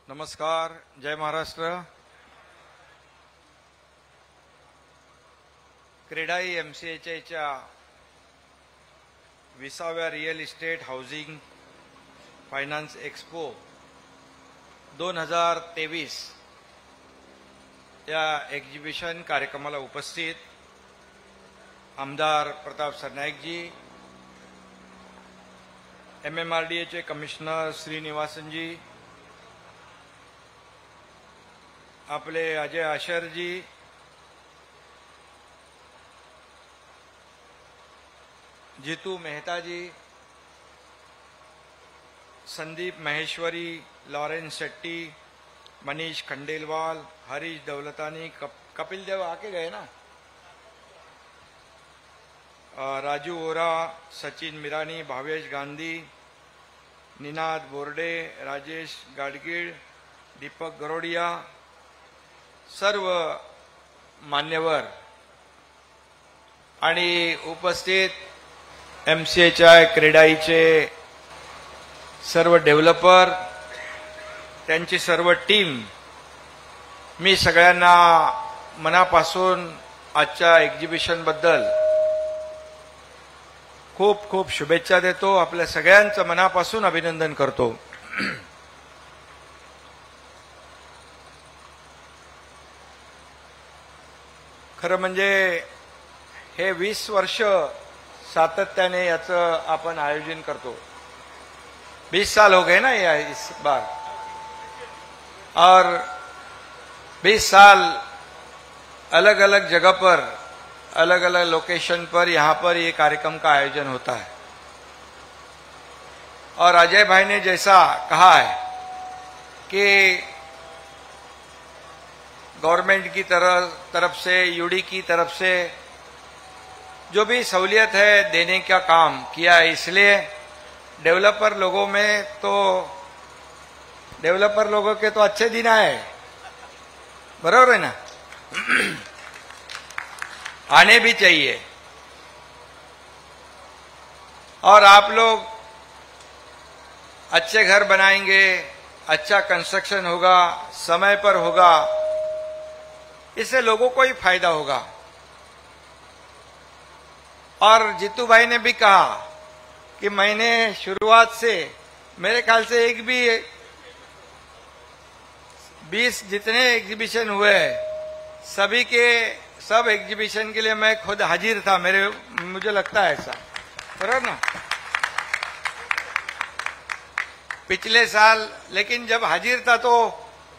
नमस्कार, जय महाराष्ट्र। क्रेडाई MCHIच्या 20व्या real estate housing finance expo 2023 या एक्झिबिशन कार्यक्रमाला उपस्थित आमदार प्रताप सरनाईकजी, MMRDAचे कमिशनर श्रीनिवासनजी, आपले अजय आशरजी, जीतू मेहताजी, संदीप महेश्वरी, लॉरेंस शेट्टी, मनीष खंडेलवाल, हरीश दौलतानी, कपिल देव आके गए ना, राजू ओरा, सचिन मिरानी, भावेश गांधी, निनाद बोर्डे, राजेश गाडगीळ, दीपक गरोडिया, सर्व मान्यवर आणि उपस्थित MCHI क्रेडाईचे सर्व डेव्हलपर, त्यांची सर्व टीम, मी सगळ्यांना मनापासून आजच्या एक्झिबिशन बद्दल खूप खूप शुभेच्छा देतो। आपल्या सगळ्यांचं मनापासून अभिनंदन करतो। खरं म्हणजे हे 20 वर्ष सातत्याने याचं आपण आयोजन करतो। 20 साल हो गए ना इस बार, और 20 साल अलग अलग जगह पर, अलग अलग लोकेशन पर यहाँ पर ये कार्यक्रम का आयोजन होता है। और अजय भाई ने जैसा कहा है कि गवर्नमेंट की तरफ से, यूडी की तरफ से जो भी सहूलियत है देने का काम किया है, इसलिए डेवलपर लोगों के तो अच्छे दिन आए, बराबर है ना। आने भी चाहिए। और आप लोग अच्छे घर बनाएंगे, अच्छा कंस्ट्रक्शन होगा, समय पर होगा, इससे लोगों को ही फायदा होगा। और जीतू भाई ने भी कहा कि मैंने शुरुआत से, मेरे ख्याल से एक भी 20 जितने एग्जीबिशन हुए सब एग्जीबिशन के लिए मैं खुद हाजिर था। मुझे लगता है ऐसा, बराबर ना। पिछले साल लेकिन जब हाजिर था तो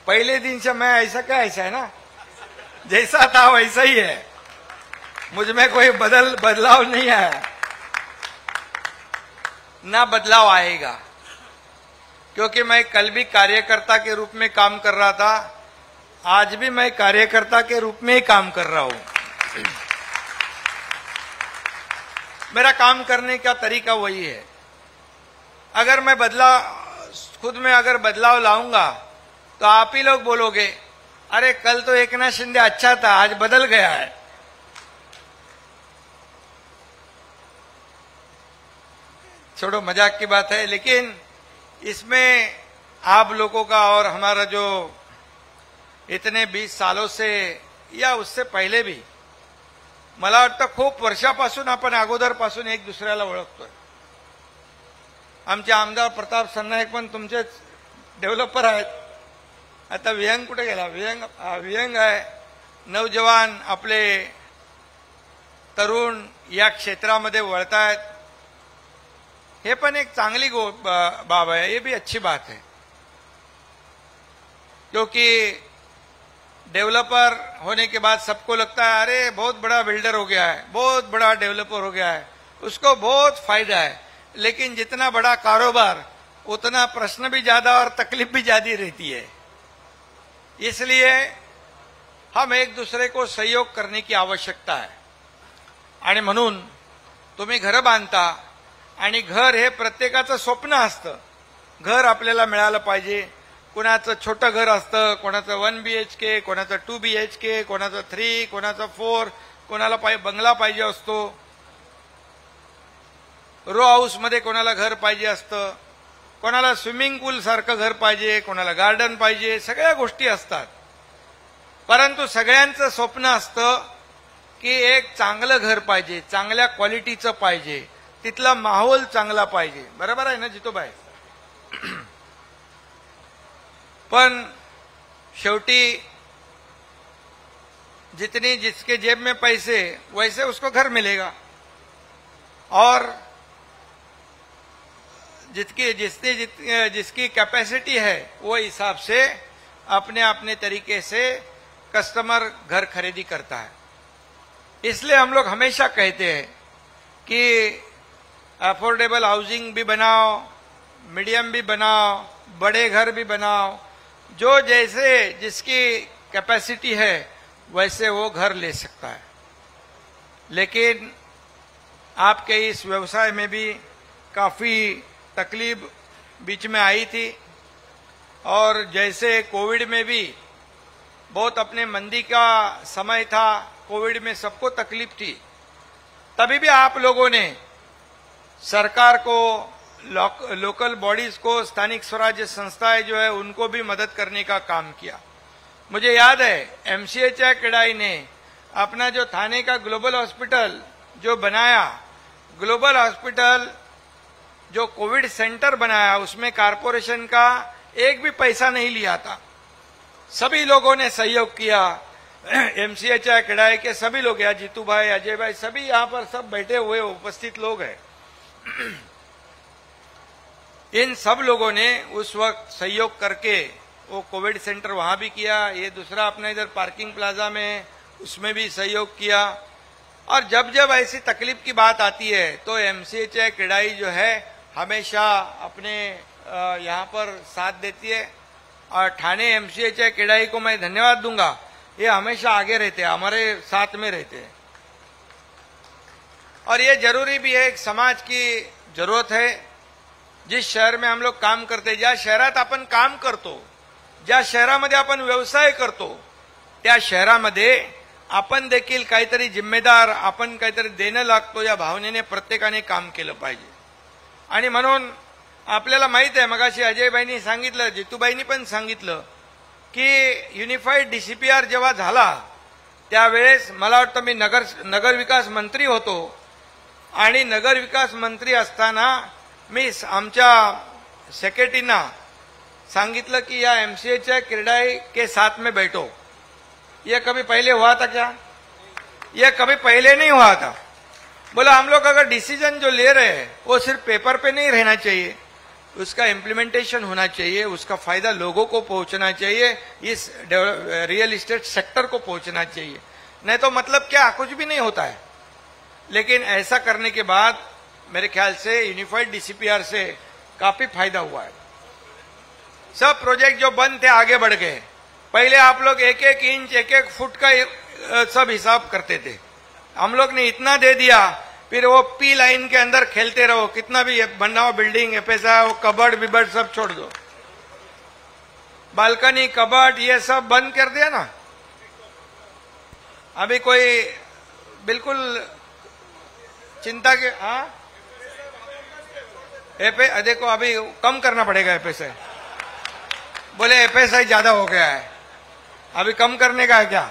पहले दिन से मैं ऐसा है ना, जैसा था वैसा ही है, मुझ में कोई बदलाव नहीं है, ना बदलाव आएगा। क्योंकि मैं कल भी कार्यकर्ता के रूप में काम कर रहा था, आज भी मैं कार्यकर्ता के रूप में ही काम कर रहा हूं। मेरा काम करने का तरीका वही है। अगर मैं खुद में अगर बदलाव लाऊंगा तो आप ही लोग बोलोगे, अरे कल तो एकनाथ शिंदे अच्छा था, आज बदल गया है। छोड़ो, मजाक की बात है, लेकिन इसमें आप लोगों का और हमारा जो इतने 20 सालों से या उससे पहिले भी, मला वाटतं खूप वर्षापासून आपण अगोदरपासून एक दुसऱ्याला ओळखतोय। आमचे आमदार प्रताप सरनाईक पण तुमचेच डेव्हलपर आहेत। आता विहंग कुठे गेला? विहंग आहे। नौजवान आपले तरुण या क्षेत्रामध्ये वळतायत, हे पण एक चांगली बाब है, ये भी अच्छी बात है। क्योंकि डेवलपर होने के बाद सबको लगता है अरे बहुत बड़ा बिल्डर हो गया है, बहुत बड़ा डेवलपर हो गया है, उसको बहुत फायदा है। लेकिन जितना बड़ा कारोबार उतना प्रश्न भी ज्यादा और तकलीफ भी ज्यादा रहती है। इसलिए हम एक दूसरे को सहयोग करने की आवश्यकता है। आणि म्हणून तुम्ही घर बांधता, आणि घर हे प्रत्येकाचं स्वप्न असतं। घर आपल्याला मिळालं पाहिजे। कोणाचं छोटं घर असतं, कोणाचं 1 BHK, कोणाचं 2 BHK, कोणाचं 3, कोणाचं 4, कोणाला बंगला पाहिजे असतो, रो हाऊस मध्ये कोणाला घर पाहिजे असतं। कोणाला स्विमिंग पूल सारखं घर पाहिजे, कोणाला गार्डन पाहिजे, सगळ्या गोष्टी असतात. परंतु सगळ्यांचं स्वप्न असतं की एक चांगलं घर पाहिजे, चांगल्या क्वालिटीचं पाहिजे, तिथला माहोल चांगला पाहिजे. बरोबर आहे ना जितूबाई? पण शेवटी जितनी जिसके जेब में पैसे वैसे उसको घर मिलेगा, और जिसकी कैपेसिटी है वो हिसाब से अपने अपने तरीके से कस्टमर घर खरीदी करता है. इसलिए हम लोग हमेशा कहते हैं कि अफोर्डेबल हाउसिंग भी बनाओ, मीडियम भी बनाओ, बड़े घर भी बनाओ. जो जैसे जिसकी कैपेसिटी है वैसे वो घर ले सकता है. लेकिन आपके इस व्यवसाय में भी काफी तकलीफ बीच में आई थी, और जैसे कोविड में भी बहुत अपने मंदी का समय था, कोविड में सबको तकलीफ थी, तभी भी आप लोगों ने सरकार को, लोकल बॉडीज को, स्थानिक स्वराज्य संस्थाएं जो है उनको भी मदद करने का काम किया. मुझे याद है एमसीएचआई किडाई ने अपना जो थाने का ग्लोबल हॉस्पिटल जो बनाया, ग्लोबल हॉस्पिटल जो कोविड सेंटर बनाया, उसमें कारपोरेशन का एक भी पैसा नहीं लिया था. सभी लोगों ने सहयोग किया. एमसीएचआई किडाई के सभी लोग, या जीतू भाई, अजय भाई, सभी यहां पर सब बैठे हुए उपस्थित लोग हैं. इन सब लोगों ने उस वक्त सहयोग करके वो कोविड सेंटर वहां भी किया. ये दूसरा अपना इधर पार्किंग प्लाजा में, उसमें भी सहयोग किया. और जब जब ऐसी तकलीफ की बात आती है तो एमसीएचआई किडाई जो है हमेशा अपने यहाँ पर साथ देती है. और ठाणे एमसीएचआई किडाई को मैं धन्यवाद दूंगा. ये हमेशा आगे रहते हैं, हमारे साथ में रहते हैं. और ये जरूरी भी है, एक समाज की जरूरत है. जिस शहर में हम लोग काम करते, ज्या शहरात आपण काम करतो, ज्या शहरामध्ये आपण व्यवसाय करतो, त्या शहरामध्ये आपण देखील काहीतरी जिम्मेदार, आपण काहीतरी देणं लागतो, या भावनेने प्रत्येकाने काम केलं पाहिजे. आणि म्हणून आपल्याला माहित आहे, मगाशी अजयबाईंनी सांगितलं, जितूबाईंनी पण सांगितलं की युनिफाईड डीसीपीआर जेव्हा झाला त्यावेळेस मला वाटतं मी नगर विकास मंत्री होतो. आणि नगर विकास मंत्री असताना मी आमच्या सेक्रेटरीना सांगितलं कि या एमसीएचआई किडाई के साथ में बैठो. ये कभी पहले हुआ था क्या? ये कभी पहले नहीं हुआ था. बोला हम लोग अगर डिसीजन जो ले रहे हैं वो सिर्फ पेपर पे नहीं रहना चाहिए, उसका इम्प्लीमेंटेशन होना चाहिए, उसका फायदा लोगों को पहुंचना चाहिए, इस रियल एस्टेट सेक्टर को पहुंचना चाहिए. नहीं तो मतलब क्या, कुछ भी नहीं होता है. लेकिन ऐसा करने के बाद मेरे ख्याल से यूनिफाइड डीसीपीआर से काफी फायदा हुआ है. सब प्रोजेक्ट जो बंद थे आगे बढ़ गए. पहले आप लोग एक एक इंच, एक एक फुट का सब हिसाब करते थे. हम लोग ने इतना दे दिया, फिर वो पी लाइन के अंदर खेलते रहो. कितना भी बनाओ बिल्डिंग, एफएसआई, वो कबर्ड विबर्ड सब छोड़ दो, बालकनी, कबर्ड, ये सब बंद कर दिया ना. अभी कोई बिल्कुल चिंता के, हाँ देखो अभी कम करना पड़ेगा एफएसआई. बोले एफएसआई ज्यादा हो गया है, अभी कम करने का है क्या?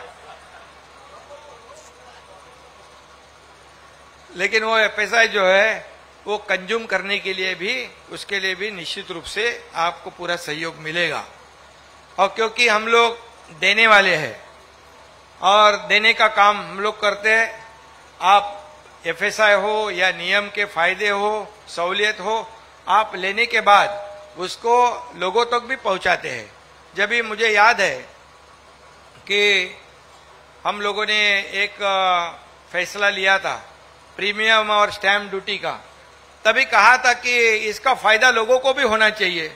लेकिन वो एफएसआई जो है वो कंज्यूम करने के लिए भी, उसके लिए भी निश्चित रूप से आपको पूरा सहयोग मिलेगा. और क्योंकि हम लोग देने वाले हैं और देने का काम हम लोग करते हैं, आप एफएसआई हो या नियम के फायदे हो, सहूलियत हो, आप लेने के बाद उसको लोगों तक भी पहुंचाते हैं. जब भी मुझे याद है कि हम लोगों ने एक फैसला लिया था प्रीमियम और स्टैम्प ड्यूटी का, तभी कहा था कि इसका फायदा लोगों को भी होना चाहिए.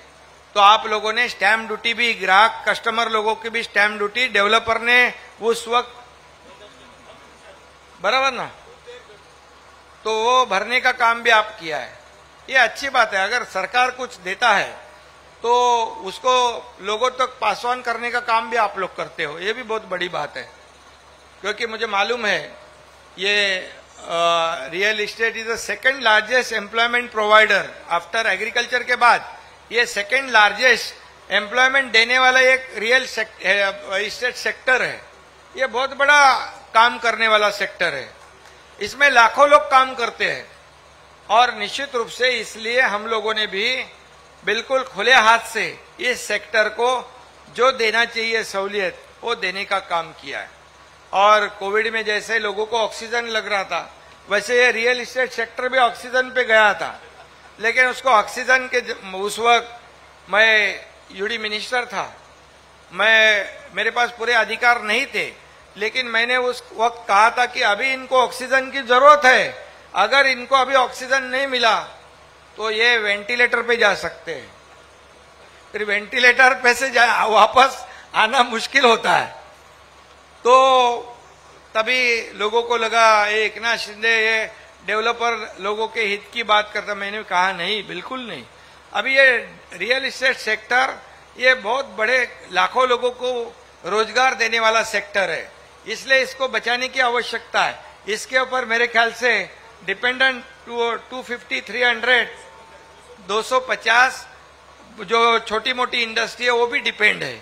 तो आप लोगों ने स्टैम्प ड्यूटी भी, ग्राहक कस्टमर लोगों की भी स्टैम्प ड्यूटी डेवलपर ने उस वक्त, बराबर ना, तो वो भरने का काम भी आप किया है. ये अच्छी बात है. अगर सरकार कुछ देता है तो उसको लोगों तक पास ऑन करने का काम भी आप लोग करते हो, ये भी बहुत बड़ी बात है. क्योंकि मुझे मालूम है ये real estate is the second largest employment provider after agriculture के बाद ये सेकेंड लार्जेस्ट एम्प्लॉयमेंट देने वाला एक रियल एस्टेट सेक्टर है। ये बहुत बड़ा काम करने वाला सेक्टर है, इसमें लाखों लोग काम करते हैं और निश्चित रूप से इसलिए हम लोगों ने भी बिल्कुल खुले हाथ से इस सेक्टर को जो देना चाहिए सहूलियत वो देने का काम किया है। और कोविड में जैसे लोगों को ऑक्सीजन लग रहा था वैसे ये रियल एस्टेट सेक्टर भी ऑक्सीजन पे गया था, लेकिन उसको ऑक्सीजन के उस वक्त मैं यूडी मिनिस्टर था, मेरे पास पूरे अधिकार नहीं थे, लेकिन मैंने उस वक्त कहा था कि अभी इनको ऑक्सीजन की जरूरत है, अगर इनको अभी ऑक्सीजन नहीं मिला तो ये वेंटिलेटर पे जा सकते हैं। फिर वेंटिलेटर पे से वापस आना मुश्किल होता है। तो तभी लोगों को लगा एकनाथ शिंदे ये डेवलपर लोगों के हित की बात करता। मैंने कहा नहीं, बिल्कुल नहीं। अभी ये रियल एस्टेट सेक्टर ये बहुत बड़े लाखों लोगों को रोजगार देने वाला सेक्टर है, इसलिए इसको बचाने की आवश्यकता है। इसके ऊपर मेरे ख्याल से डिपेंडेंट 250, 300, 250 जो छोटी मोटी इंडस्ट्री है वो भी डिपेंड है।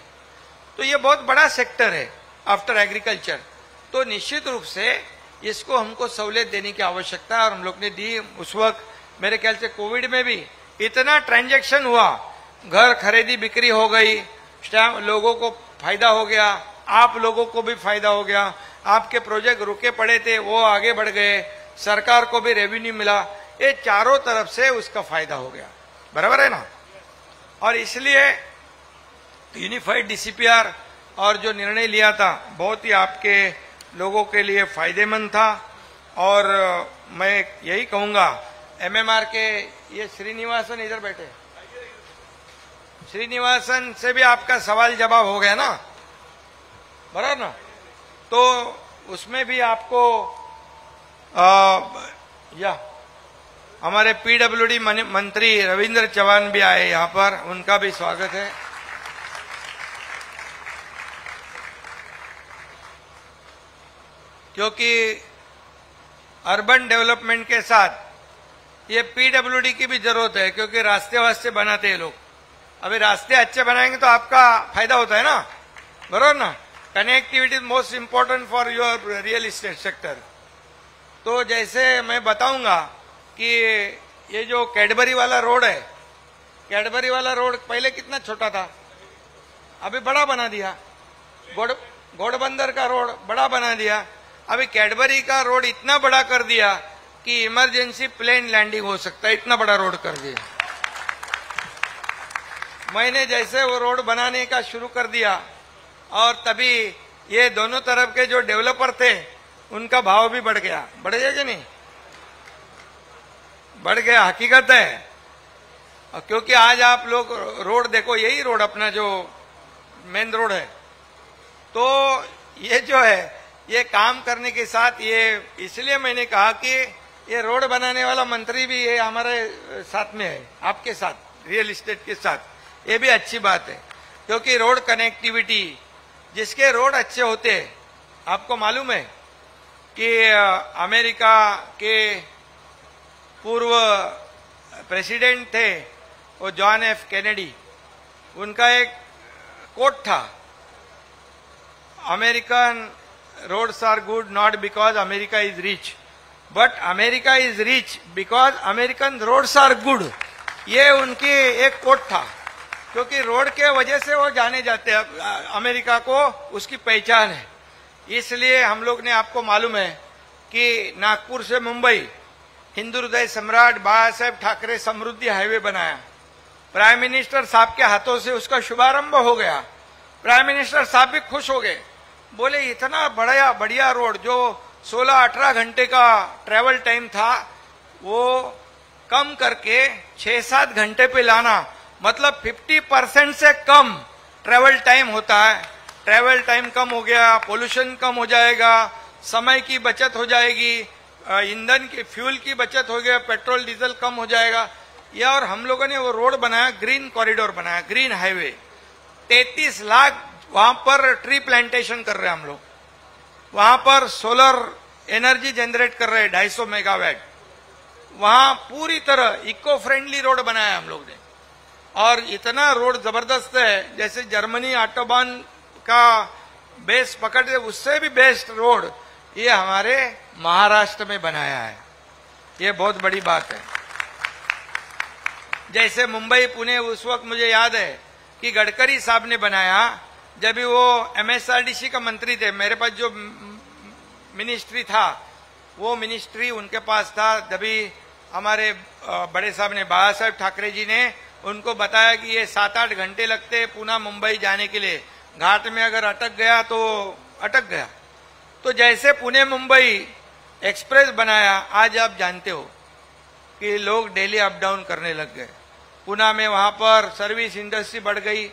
तो ये बहुत बड़ा सेक्टर है आफ्टर एग्रीकल्चर। तो निश्चित रूप से इसको हमको सहूलियत देने की आवश्यकता है और हम लोग ने दी। उस वक्त मेरे ख्याल से कोविड में भी इतना ट्रांजैक्शन हुआ, घर खरीदी बिक्री हो गई, लोगों को फायदा हो गया, आप लोगों को भी फायदा हो गया, आपके प्रोजेक्ट रुके पड़े थे वो आगे बढ़ गए, सरकार को भी रेवेन्यू मिला, ये चारों तरफ से उसका फायदा हो गया। बराबर है ना? और इसलिए यूनिफाइड डीसीपीआर और जो निर्णय लिया था बहुत ही आपके लोगों के लिए फायदेमंद था। और मैं यही कहूंगा एमएमआर के ये श्रीनिवासन इधर बैठे, श्रीनिवासन से भी आपका सवाल जवाब हो गया ना, बराबर ना? तो उसमें भी आपको या हमारे पीडब्ल्यूडी मंत्री रविंद्र चौहान भी आए यहाँ पर, उनका भी स्वागत है। क्योंकि अर्बन डेवलपमेंट के साथ ये पीडब्ल्यूडी की भी जरूरत है, क्योंकि रास्ते वास्ते बनाते हैं लोग। अभी रास्ते अच्छे बनाएंगे तो आपका फायदा होता है ना, बरोबर ना? Connectivity is most important for your real estate sector. तो जैसे मैं बताऊंगा कि ये जो कैडबरी वाला रोड है, कैडबरी वाला रोड पहले कितना छोटा था, अभी बड़ा बना दिया। घोड़बंदर का रोड बड़ा बना दिया, अभी कैडबरी का रोड इतना बड़ा कर दिया कि इमरजेंसी प्लेन लैंडिंग हो सकता है, इतना बड़ा रोड कर दिया। मैंने जैसे वो रोड बनाने का शुरू कर दिया और तभी ये दोनों तरफ के जो डेवलपर थे उनका भाव भी बढ़ गया। बढ़ गया कि नहीं? बढ़ गया, हकीकत है। क्योंकि आज आप लोग रोड देखो, यही रोड अपना जो मेन रोड है, तो ये जो है ये काम करने के साथ ये, इसलिए मैंने कहा कि ये रोड बनाने वाला मंत्री भी ये हमारे साथ में है, आपके साथ, रियल एस्टेट के साथ। ये भी अच्छी बात है, क्योंकि रोड कनेक्टिविटी, जिसके रोड अच्छे होते, आपको मालूम है कि अमेरिका के पूर्व प्रेसिडेंट थे वो जॉन एफ कैनेडी, उनका एक कोट था, American roads are good not because America is rich but America is rich because American roads are good. ये उनकी एक कोट था, क्योंकि रोड के वजह से वो जाने जाते हैं, अमेरिका को उसकी पहचान है। इसलिए हम लोग ने, आपको मालूम है कि नागपुर से मुंबई हिंदू हृदय सम्राट बाला साहेब ठाकरे समृद्धि हाईवे बनाया, प्राइम मिनिस्टर साहब के हाथों से उसका शुभारंभ हो गया। प्राइम मिनिस्टर साहब भी खुश हो गए, बोले इतना बढ़िया रोड जो 16-18 घंटे का ट्रेवल टाइम था वो कम करके 6-7 घंटे पे लाना, मतलब 50% से कम ट्रेवल टाइम होता है। ट्रेवल टाइम कम हो गया, पोल्यूशन कम हो जाएगा, समय की बचत हो जाएगी, ईंधन की, फ्यूल की बचत हो गया, पेट्रोल डीजल कम हो जाएगा। या और हम लोगों ने वो रोड बनाया, ग्रीन कॉरिडोर बनाया, ग्रीन हाईवे। 33 लाख वहां पर ट्री प्लांटेशन कर रहे हैं हम लोग, वहां पर सोलर एनर्जी जनरेट कर रहे हैं 250 मेगावाट। वहां पूरी तरह इको फ्रेंडली रोड बनाया हम लोग ने। और इतना रोड जबरदस्त है, जैसे जर्मनी ऑटोबान का बेस पकड़े उससे भी बेस्ट रोड ये हमारे महाराष्ट्र में बनाया है। ये बहुत बड़ी बात है। जैसे मुंबई पुणे उस वक्त मुझे याद है कि गडकरी साहब ने बनाया, जब भी वो एमएसआरडीसी का मंत्री थे, मेरे पास जो मिनिस्ट्री था वो मिनिस्ट्री उनके पास था, तभी हमारे बड़े साहब ने, बाबा साहेब ठाकरे जी ने उनको बताया कि ये 7-8 घंटे लगते पुणे मुंबई जाने के लिए, घाट में अगर अटक गया तो अटक गया। तो जैसे पुणे मुंबई एक्सप्रेस बनाया, आज आप जानते हो कि लोग डेली अप डाउन करने लग गए। पुणे में वहां पर सर्विस इंडस्ट्री बढ़ गई,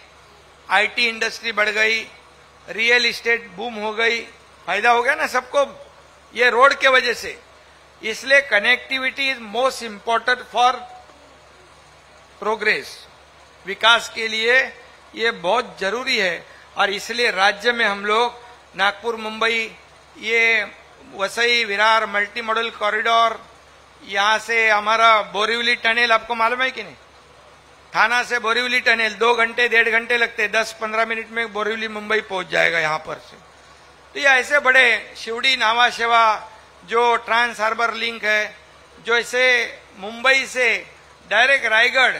आईटी इंडस्ट्री बढ़ गई, रियल इस्टेट बूम हो गई, फायदा हो गया ना सबको ये रोड के वजह से। इसलिए connectivity is most important for progress, विकास के लिए ये बहुत जरूरी है। और इसलिए राज्य में हम लोग नागपुर मुंबई, ये Vasai Virar multi modal corridor, यहां से हमारा बोरीवली टनल, आपको मालूम है कि नहीं, थाना से बोरीवली टनल 2 घंटे 1.5 घंटे लगते, 10-15 मिनट में बोरीवली मुंबई पहुंच जाएगा यहां पर से। तो ये ऐसे बड़े शिवड़ी नावा शेवा जो ट्रांस हार्बर लिंक है, जो ऐसे मुंबई से डायरेक्ट रायगढ़,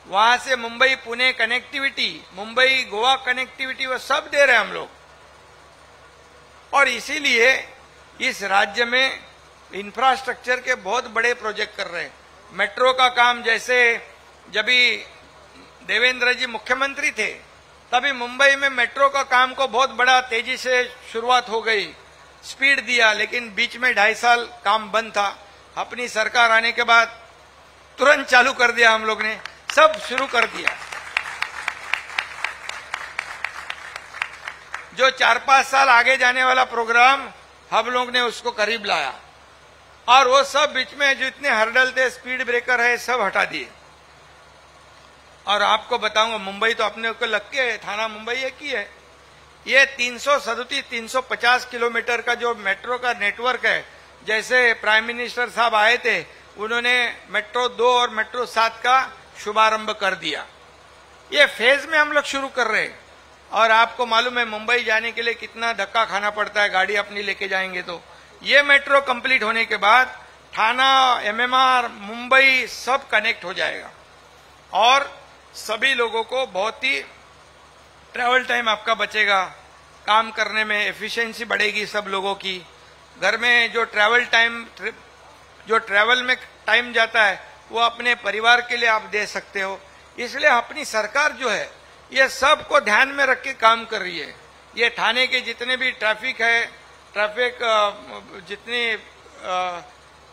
वहां से मुंबई पुणे कनेक्टिविटी, मुंबई गोवा कनेक्टिविटी, वो सब दे रहे हैं हम लोग। और इसीलिए इस राज्य में इंफ्रास्ट्रक्चर के बहुत बड़े प्रोजेक्ट कर रहे हैं। मेट्रो का काम, जैसे जब भी देवेंद्र जी मुख्यमंत्री थे तभी मुंबई में मेट्रो का काम को बहुत बड़ा तेजी से शुरुआत हो गई, स्पीड दिया, लेकिन बीच में 2.5 साल काम बंद था। अपनी सरकार आने के बाद तुरंत चालू कर दिया, हम लोग ने सब शुरू कर दिया। जो 4-5 साल आगे जाने वाला प्रोग्राम हम लोग ने उसको करीब लाया, और वो सब बीच में जो इतने हर्डल थे, स्पीड ब्रेकर है, सब हटा दिए। और आपको बताऊंगा, मुंबई तो अपने को लग के थाना मुंबई एक ही है। ये 337-350 किलोमीटर का जो मेट्रो का नेटवर्क है, जैसे प्राइम मिनिस्टर साहब आए थे, उन्होंने मेट्रो 2 और मेट्रो 7 का शुभारंभ कर दिया। ये फेज में हम लोग शुरू कर रहे हैं। और आपको मालूम है मुंबई जाने के लिए कितना धक्का खाना पड़ता है, गाड़ी अपनी लेके जाएंगे तो। ये मेट्रो कंप्लीट होने के बाद थाना, एमएमआर, मुंबई सब कनेक्ट हो जाएगा, और सभी लोगों को बहुत ही ट्रैवल टाइम आपका बचेगा, काम करने में एफिशिएंसी बढ़ेगी सब लोगों की। घर में जो ट्रैवल में टाइम जाता है वो अपने परिवार के लिए आप दे सकते हो। इसलिए अपनी सरकार जो है ये सब को ध्यान में रख के काम कर रही है। ये थाने के जितने भी ट्रैफिक है, ट्रैफिक जितनी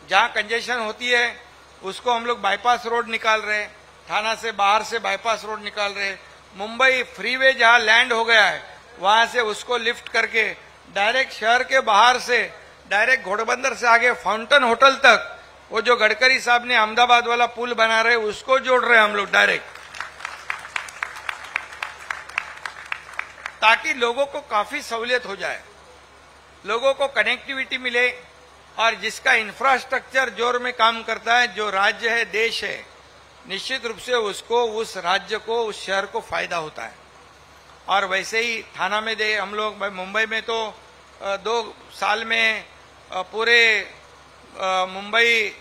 जहां कंजेशन होती है उसको हम लोग बाईपास रोड निकाल रहे हैं, थाना से बाहर से बाईपास रोड निकाल रहे हैं। मुंबई फ्रीवे जहां लैंड हो गया है वहां से उसको लिफ्ट करके डायरेक्ट शहर के बाहर से डायरेक्ट घोड़बंदर से आगे फाउंटेन होटल तक, वो जो गडकरी साहब ने अहमदाबाद वाला पुल बना रहे उसको जोड़ रहे हैं हम लोग डायरेक्ट, ताकि लोगों को काफी सहूलियत हो जाए, लोगों को कनेक्टिविटी मिले। और जिसका इंफ्रास्ट्रक्चर जोर में काम करता है, जो राज्य है, देश है, निश्चित रूप से उसको, उस राज्य को, उस शहर को फायदा होता है। और वैसे ही थाना में दे हम लोग, मुंबई में तो 2 साल में पूरे मुंबई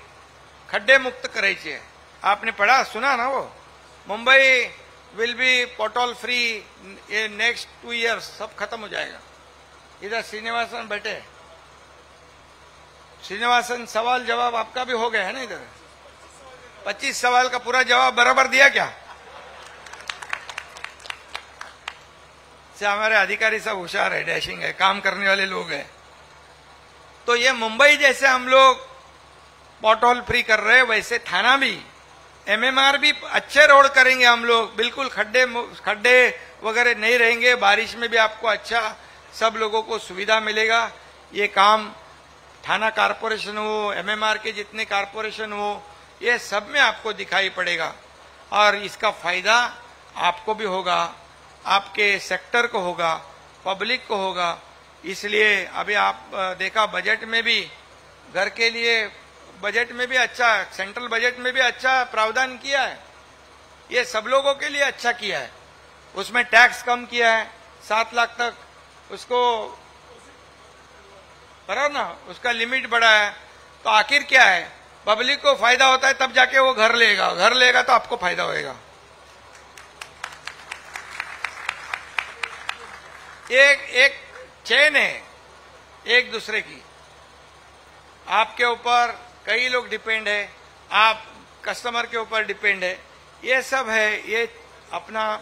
खड्डे मुक्त कराई है। आपने पढ़ा सुना ना, वो मुंबई विल बी पोटॉल फ्री, ये नेक्स्ट 2 इयर्स सब खत्म हो जाएगा। इधर श्रीनिवासन बैठे, श्रीनिवासन सवाल जवाब आपका भी हो गया है ना, इधर 25 सवाल का पूरा जवाब बराबर दिया क्या? से हमारे अधिकारी सब होशियार है, डैशिंग है, काम करने वाले लोग हैं। तो ये मुंबई जैसे हम लोग पॉटहोल फ्री कर रहे हैं, वैसे थाना भी, एमएमआर भी अच्छे रोड करेंगे हम लोग, बिल्कुल खड्डे वगैरह नहीं रहेंगे। बारिश में भी आपको अच्छा सब लोगों को सुविधा मिलेगा। ये काम थाना कारपोरेशन हो, एमएमआर के जितने कारपोरेशन हो, ये सब में आपको दिखाई पड़ेगा, और इसका फायदा आपको भी होगा, आपके सेक्टर को होगा, पब्लिक को होगा। इसलिए अभी आप देखा बजट में भी, घर के लिए बजट में भी अच्छा, सेंट्रल बजट में भी अच्छा प्रावधान किया है। ये सब लोगों के लिए अच्छा किया है। उसमें टैक्स कम किया है, 7 लाख तक उसको बराबर ना, उसका लिमिट बढ़ा है। तो आखिर क्या है, पब्लिक को फायदा होता है तब जाके वो घर लेगा, घर लेगा तो आपको फायदा होएगा। एक चेन है एक दूसरे की, आपके ऊपर कई लोग डिपेंड है, आप कस्टमर के ऊपर डिपेंड है, ये सब है। ये अपना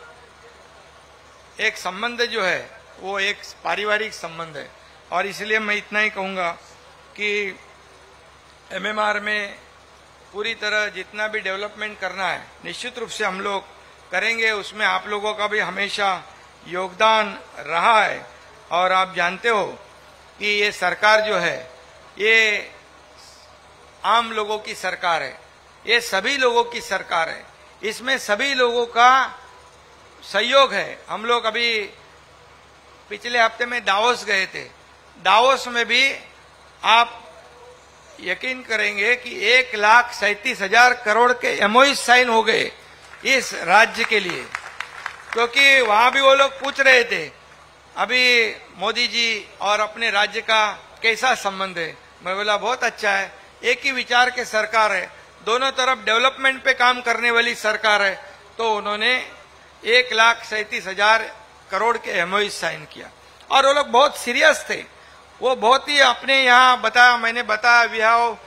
एक संबंध जो है वो एक पारिवारिक संबंध है। और इसलिए मैं इतना ही कहूंगा कि एमएमआर में पूरी तरह जितना भी डेवलपमेंट करना है निश्चित रूप से हम लोग करेंगे। उसमें आप लोगों का भी हमेशा योगदान रहा है। और आप जानते हो कि ये सरकार जो है ये आम लोगों की सरकार है, ये सभी लोगों की सरकार है, इसमें सभी लोगों का सहयोग है। हम लोग अभी पिछले हफ्ते में दावोस गए थे। दावोस में भी आप यकीन करेंगे कि 1,37,000 करोड़ के एमओयू साइन हो गए इस राज्य के लिए, क्योंकि वहां भी वो लोग पूछ रहे थे अभी मोदी जी और अपने राज्य का कैसा संबंध है। मैं बोला बहुत अच्छा है, एक ही विचार के सरकार है, दोनों तरफ डेवलपमेंट पे काम करने वाली सरकार है। तो उन्होंने 1,37,000 करोड़ के एमओयू साइन किया और वो लोग बहुत सीरियस थे। वो बहुत ही अपने यहाँ बताया, मैंने बताया we have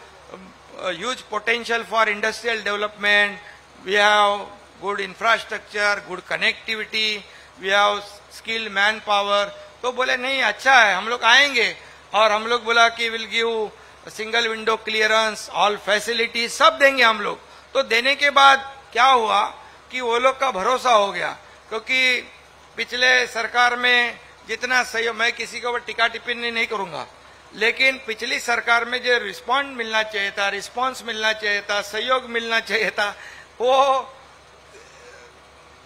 huge potential for industrial development, we have good infrastructure, good connectivity, we have skill man power. तो बोले नहीं अच्छा है, हम लोग आएंगे। और हम लोग बोला कि will give single window clearance, all facility सब देंगे हम लोग। तो देने के बाद क्या हुआ कि वो लोग का भरोसा हो गया, क्योंकि पिछले सरकार में जितना सहयोग, मैं किसी के ऊपर टीका टिप्पणी नहीं करूंगा, लेकिन पिछली सरकार में जो रिस्पॉन्स मिलना चाहिए था, सहयोग मिलना चाहिए था, वो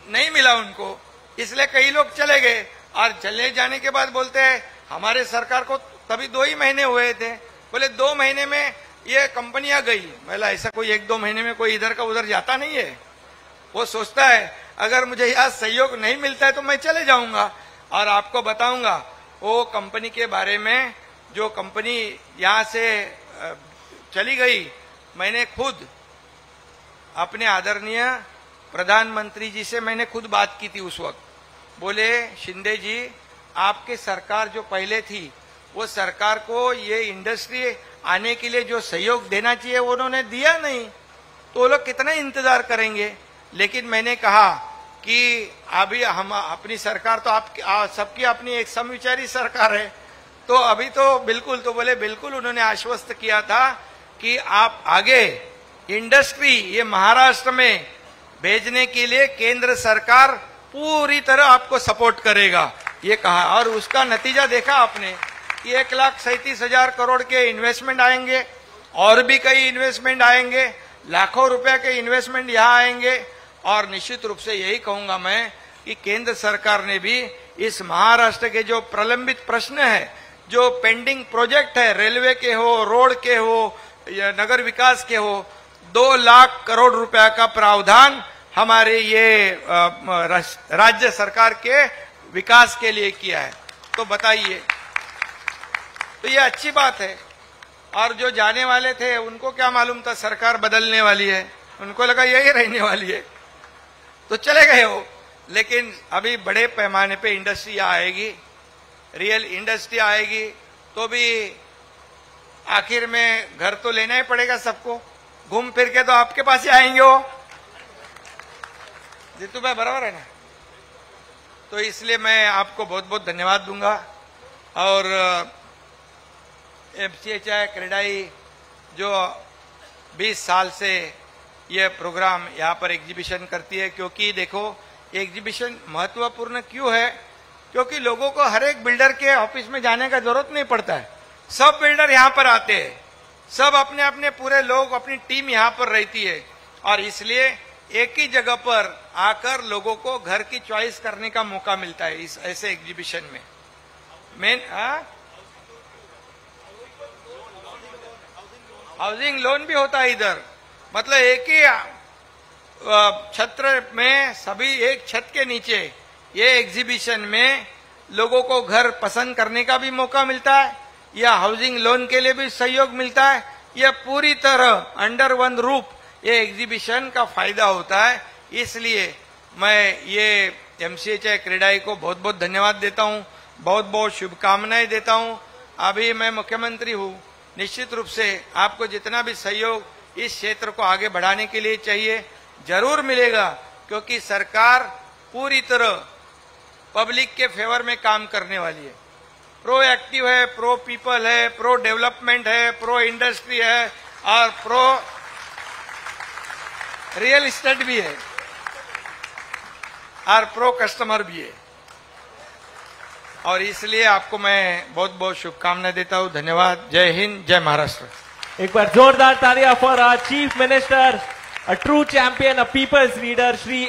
नहीं मिला उनको। इसलिए कई लोग चले गए और चले जाने के बाद बोलते हैं हमारे सरकार को तभी 2 ही महीने हुए थे, बोले 2 महीने में ये कंपनियां गई। बोला ऐसा कोई 1-2 महीने में कोई इधर का उधर जाता नहीं है। वो सोचता है अगर मुझे यहाँ सहयोग नहीं मिलता है तो मैं चले जाऊंगा। और आपको बताऊंगा वो कंपनी के बारे में, जो कंपनी यहाँ से चली गई, मैंने खुद अपने आदरणीय प्रधानमंत्री जी से मैंने खुद बात की थी। उस वक्त बोले शिंदे जी आपके सरकार जो पहले थी वो सरकार को ये इंडस्ट्री आने के लिए जो सहयोग देना चाहिए वो उन्होंने दिया नहीं, तो वो लोग कितना इंतजार करेंगे। लेकिन मैंने कहा कि अभी हम अपनी सरकार तो आप सबकी अपनी एक समविचारी सरकार है, तो अभी तो बिल्कुल, तो बोले बिल्कुल। उन्होंने आश्वस्त किया था कि आप आगे इंडस्ट्री ये महाराष्ट्र में भेजने के लिए केंद्र सरकार पूरी तरह आपको सपोर्ट करेगा, ये कहा। और उसका नतीजा देखा आपने कि 1,37,000 करोड़ के इन्वेस्टमेंट आएंगे, और भी कई इन्वेस्टमेंट आएंगे, लाखों रुपए के इन्वेस्टमेंट यहाँ आएंगे। और निश्चित रूप से यही कहूंगा मैं कि केंद्र सरकार ने भी इस महाराष्ट्र के जो प्रलंबित प्रश्न है, जो पेंडिंग प्रोजेक्ट है, रेलवे के हो, रोड के हो या नगर विकास के हो, 2 लाख करोड़ रुपया का प्रावधान हमारे ये राज्य सरकार के विकास के लिए किया है। तो बताइए, तो ये अच्छी बात है। और जो जाने वाले थे उनको क्या मालूम था सरकार बदलने वाली है, उनको लगा यही रहने वाली है, तो चले गए हो। लेकिन अभी बड़े पैमाने पे इंडस्ट्री आएगी, रियल इंडस्ट्री आएगी, तो भी आखिर में घर तो लेना ही पड़ेगा सबको। घूम फिर के तो आपके पास ही आएंगे वो, जीतू भाई बराबर है ना। तो इसलिए मैं आपको बहुत बहुत धन्यवाद दूंगा। और एफसीएचआई क्रेडाई जो 20 साल से यह प्रोग्राम यहाँ पर एग्जीबिशन करती है, क्योंकि देखो एग्जीबिशन महत्वपूर्ण क्यों है, क्योंकि लोगों को हर एक बिल्डर के ऑफिस में जाने का जरूरत नहीं पड़ता है। सब बिल्डर यहाँ पर आते हैं, सब अपने अपने पूरे लोग, अपनी टीम यहाँ पर रहती है, और इसलिए एक ही जगह पर आकर लोगों को घर की चॉइस करने का मौका मिलता है इस ऐसे एग्जीबिशन में। मेन हाउसिंग लोन भी होता है इधर, मतलब एक ही छत्र में सभी एक छत के नीचे ये एग्जीबिशन में लोगों को घर पसंद करने का भी मौका मिलता है, या हाउसिंग लोन के लिए भी सहयोग मिलता है। यह पूरी तरह अंडर वन रूफ ये एग्जीबिशन का फायदा होता है। इसलिए मैं ये एमसीएचआई क्रेडाई को बहुत बहुत धन्यवाद देता हूं, बहुत बहुत शुभकामनाएं देता हूं। अभी मैं मुख्यमंत्री हूं, निश्चित रूप से आपको जितना भी सहयोग इस क्षेत्र को आगे बढ़ाने के लिए चाहिए जरूर मिलेगा, क्योंकि सरकार पूरी तरह पब्लिक के फेवर में काम करने वाली है, प्रो एक्टिव है, प्रो पीपल है, प्रो डेवलपमेंट है, प्रो इंडस्ट्री है और प्रो रियल एस्टेट भी है और प्रो कस्टमर भी है। और इसलिए आपको मैं बहुत बहुत शुभकामनाएं देता हूं। धन्यवाद। जय हिंद, जय महाराष्ट्र। एक बार जोरदार तालियां for our chief minister, a true champion, a people's leader, Shri